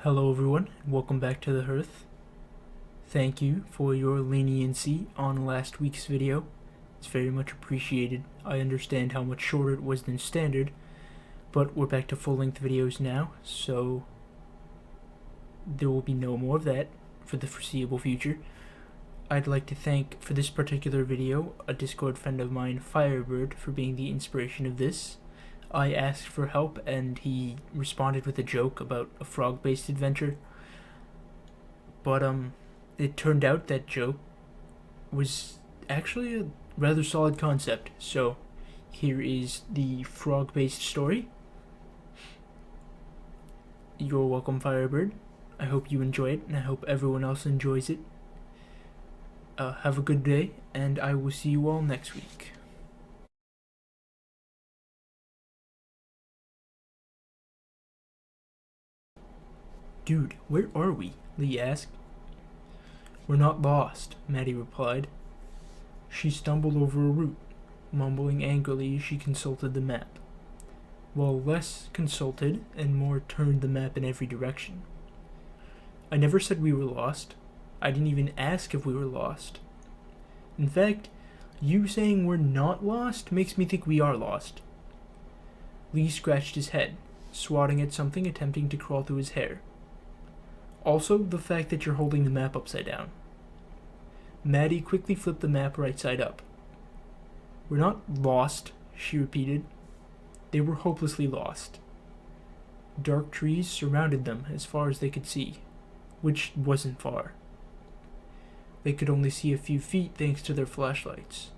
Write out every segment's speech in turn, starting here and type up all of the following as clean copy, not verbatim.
Hello everyone, and welcome back to the Hearth. Thank you for your leniency on last week's video. It's very much appreciated. I understand how much shorter it was than standard, but we're back to full-length videos now, so there will be no more of that for the foreseeable future. I'd like to thank, for this particular video, a Discord friend of mine, Firebird, for being the inspiration of this. I asked for help and he responded with a joke about a frog-based adventure. But it turned out that joke was actually a rather solid concept. So here is the frog-based story. You're welcome, Firebird. I hope you enjoy it and I hope everyone else enjoys it. Have a good day and I will see you all next week. Dude, where are we? Lee asked. We're not lost, Maddie replied. She stumbled over a root, mumbling angrily as she consulted the map, while less consulted and more turned the map in every direction. I never said we were lost. I didn't even ask if we were lost. In fact, you saying we're not lost makes me think we are lost. Lee scratched his head, swatting at something attempting to crawl through his hair. Also, the fact that you're holding the map upside down. Maddie quickly flipped the map right side up. We're not lost, she repeated. They were hopelessly lost. Dark trees surrounded them as far as they could see, which wasn't far. They could only see a few feet thanks to their flashlights,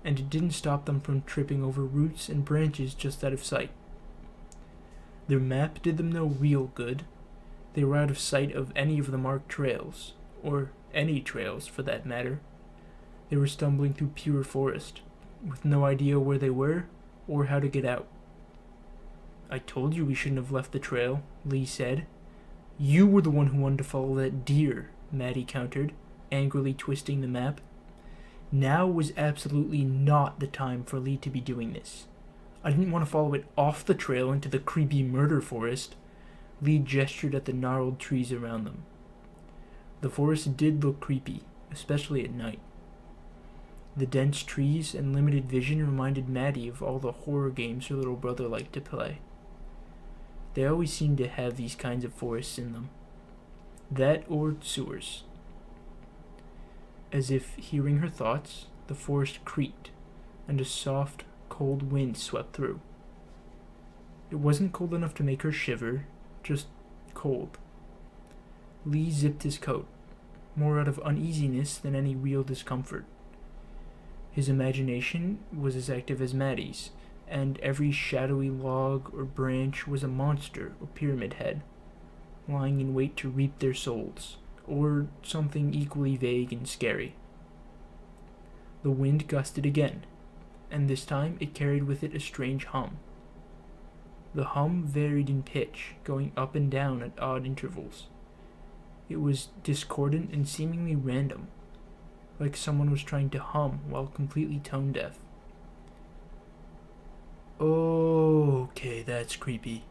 and it didn't stop them from tripping over roots and branches just out of sight. Their map did them no real good. They were out of sight of any of the marked trails, or any trails for that matter. They were stumbling through pure forest, with no idea where they were or how to get out. I told you we shouldn't have left the trail, Lee said. You were the one who wanted to follow that deer, Maddie countered, angrily twisting the map. Now was absolutely not the time for Lee to be doing this. I didn't want to follow it off the trail into the creepy murder forest. Lee gestured at the gnarled trees around them. The forest did look creepy, especially at night. The dense trees and limited vision reminded Maddie of all the horror games her little brother liked to play. They always seemed to have these kinds of forests in them. That or sewers. As if hearing her thoughts, the forest creaked, and a soft, cold wind swept through. It wasn't cold enough to make her shiver, just cold. Lee zipped his coat, more out of uneasiness than any real discomfort. His imagination was as active as Maddie's, and every shadowy log or branch was a monster or pyramid head, lying in wait to reap their souls, or something equally vague and scary. The wind gusted again, and this time it carried with it a strange hum. The hum varied in pitch, going up and down at odd intervals. It was discordant and seemingly random, like someone was trying to hum while completely tone-deaf. Okay, that's creepy.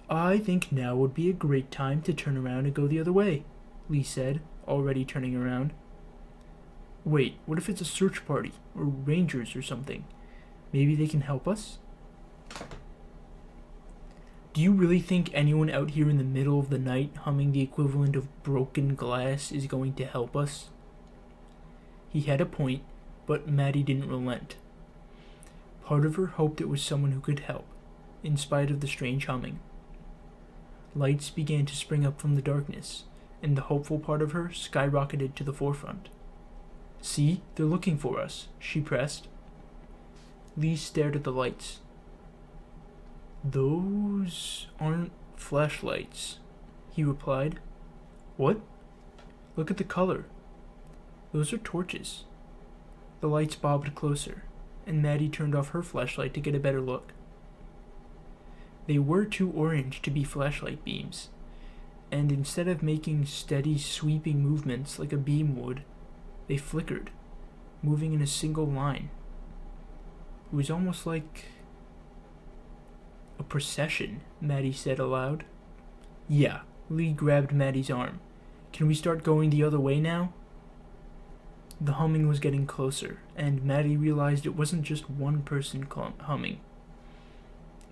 I think now would be a great time to turn around and go the other way, Lee said, already turning around. Wait, what if it's a search party, or rangers or something? Maybe they can help us? Do you really think anyone out here in the middle of the night humming the equivalent of broken glass is going to help us? He had a point, but Maddie didn't relent. Part of her hoped it was someone who could help, in spite of the strange humming. Lights began to spring up from the darkness, and the hopeful part of her skyrocketed to the forefront. See, they're looking for us, she pressed. Lee stared at the lights. Those aren't flashlights, he replied. What? Look at the color. Those are torches. The lights bobbed closer, and Maddie turned off her flashlight to get a better look. They were too orange to be flashlight beams, and instead of making steady, sweeping movements like a beam would, they flickered, moving in a single line. It was almost like a procession, Maddie said aloud. Yeah, Lee grabbed Maddie's arm. Can we start going the other way now? The humming was getting closer, and Maddie realized it wasn't just one person humming.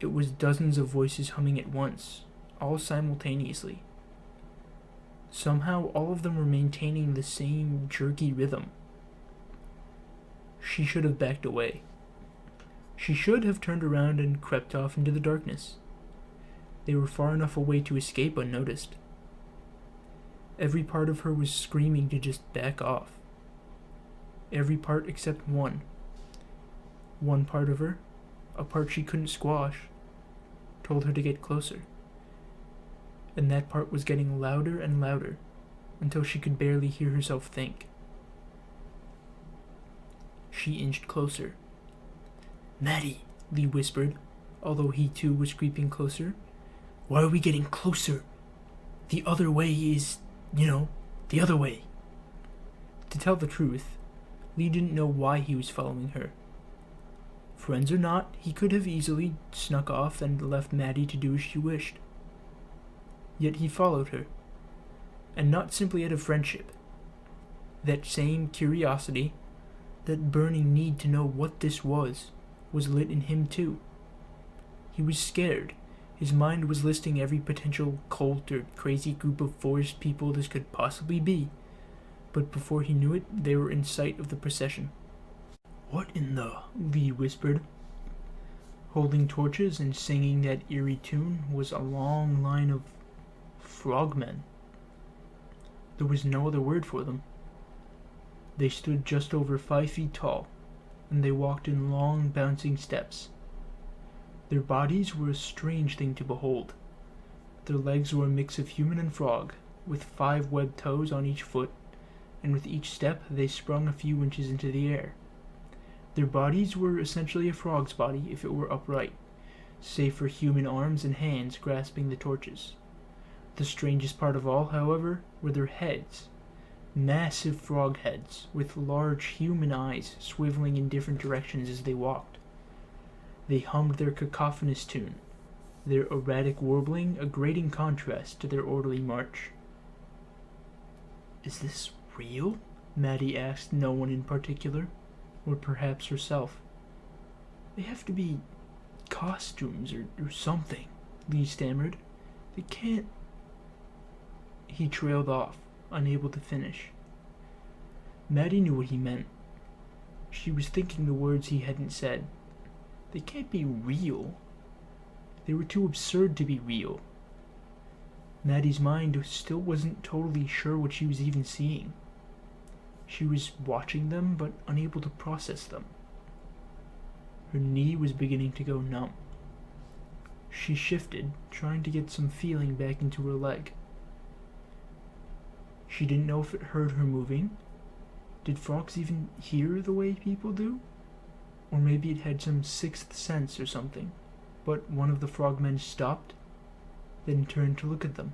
It was dozens of voices humming at once, all simultaneously. Somehow, all of them were maintaining the same jerky rhythm. She should have backed away. She should have turned around and crept off into the darkness. They were far enough away to escape unnoticed. Every part of her was screaming to just back off. Every part except one. One part of her, a part she couldn't squash, told her to get closer. And that part was getting louder and louder, until she could barely hear herself think. She inched closer. "Maddie," Lee whispered, although he too was creeping closer. "Why are we getting closer? The other way is, the other way." To tell the truth, Lee didn't know why he was following her. Friends or not, he could have easily snuck off and left Maddie to do as she wished. Yet he followed her, and not simply out of friendship. That same curiosity, that burning need to know what this was lit in him too. He was scared. His mind was listing every potential cult or crazy group of forest people this could possibly be, but before he knew it, they were in sight of the procession. "What in the?" Lee whispered. Holding torches and singing that eerie tune was a long line of frogmen. There was no other word for them. They stood just over 5 feet tall, and they walked in long, bouncing steps. Their bodies were a strange thing to behold. Their legs were a mix of human and frog, with 5 webbed toes on each foot, and with each step they sprung a few inches into the air. Their bodies were essentially a frog's body if it were upright, save for human arms and hands grasping the torches. The strangest part of all, however, were their heads. Massive frog heads, with large human eyes swiveling in different directions as they walked. They hummed their cacophonous tune, their erratic warbling a grating contrast to their orderly march. "Is this real?" Maddie asked no one in particular, or perhaps herself. "They have to be costumes or something," Lee stammered. "They can't—" He trailed off, unable to finish. Maddie knew what he meant. She was thinking the words he hadn't said. They can't be real. They were too absurd to be real. Maddie's mind still wasn't totally sure what she was even seeing. She was watching them, but unable to process them. Her knee was beginning to go numb. She shifted, trying to get some feeling back into her leg. She didn't know if it hurt her moving. Did frogs even hear the way people do? Or maybe it had some sixth sense or something. But one of the frogmen stopped, then turned to look at them.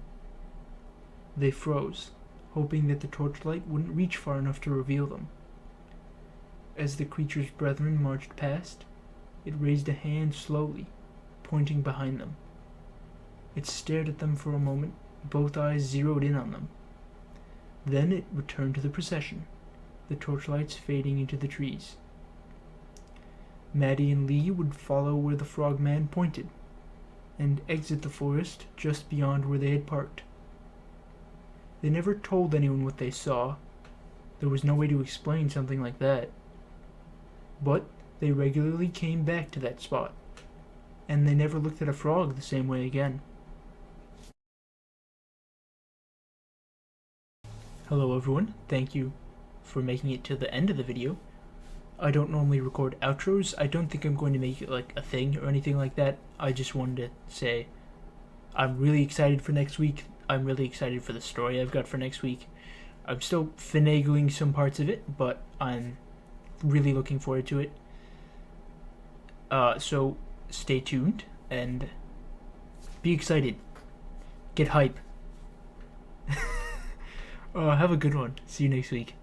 They froze, hoping that the torchlight wouldn't reach far enough to reveal them. As the creature's brethren marched past, it raised a hand slowly, pointing behind them. It stared at them for a moment, both eyes zeroed in on them. Then it returned to the procession, the torchlights fading into the trees. Maddie and Lee would follow where the frogman pointed, and exit the forest just beyond where they had parked. They never told anyone what they saw. There was no way to explain something like that. But they regularly came back to that spot, and they never looked at a frog the same way again. Hello everyone, thank you for making it to the end of the video. I don't normally record outros. I don't think I'm going to make it like a thing or anything like that. I just wanted to say I'm really excited for next week. I'm really excited for the story I've got for next week. I'm still finagling some parts of it, but I'm really looking forward to it. So stay tuned and be excited. Get hype. Have a good one. See you next week.